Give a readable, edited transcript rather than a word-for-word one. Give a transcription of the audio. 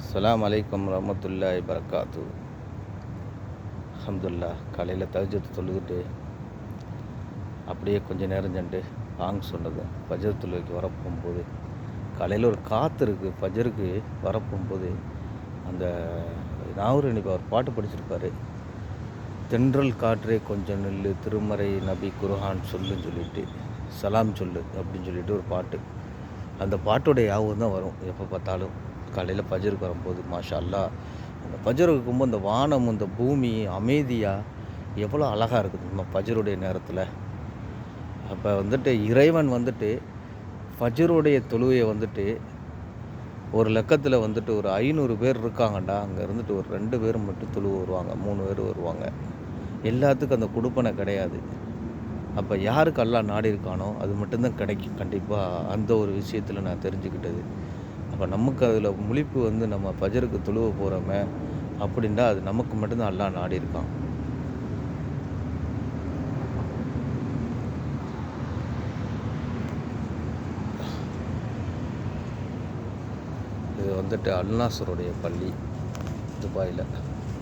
அஸ்ஸலாமு அலைக்கும் வரமத்துல்லாஹி பரக்காத்து. அல்ஹம்துலில்லாஹ். காலையில் தஹஜ்ஜுத் தொழுதுட்டு அப்படியே கொஞ்சம் நேரம் சென்று சொன்னது ஃபஜர் தொழுகைக்கு வரப்போகும்போது காலையில் ஒரு காற்று இருக்குது. ஃபஜருக்கு வரப்போகும்போது அந்த நாவூர் இப்போ அவர் பாட்டு படிச்சிருப்பார். தென்றல் காற்றே கொஞ்சம் நில்லு, திருமறை நபி குர்ஆன் சொல்லுன்னு சொல்லிட்டு சலாம் சொல்லு அப்படின்னு சொல்லிட்டு ஒரு பாட்டு. அந்த பாட்டோடைய ஞாபகம் தான் வரும் எப்போ பார்த்தாலும். காலையில் ஃபஜருக்கு வரும்போது மாஷா அல்லாஹ், அந்த ஃபஜர் இருக்கும்போது அந்த வானம் அந்த பூமி அமைதியாக எவ்வளோ அழகாக இருக்குது நம்ம ஃபஜருடைய நேரத்தில். அப்போ இறைவன் ஃபஜருடைய தொழுகையை ஒரு லக்கத்தில் ஒரு 500 பேர் இருக்காங்கண்டா, அங்கே ஒரு 2 பேர் மட்டும் தொழுவ வருவாங்க, 3 பேர் வருவாங்க. எல்லாத்துக்கும் அந்த கொடுப்பனை கிடையாது. அப்போ யாருக்கு அல்லாஹ் நாடி இருக்கானோ அது மட்டும்தான் கிடைக்கும். கண்டிப்பாக அந்த ஒரு விஷயத்தில் நான் தெரிஞ்சுக்கிட்டது. அப்போ நமக்கு அதில் முழிப்பு நம்ம ஃபஜருக்கு தொழுவ போகிறோமே அப்படின்னா அது நமக்கு மட்டும்தான் அல்லாஹ் நாடி இருக்கான். இது அல்நாசருடைய பள்ளி துபாயில்.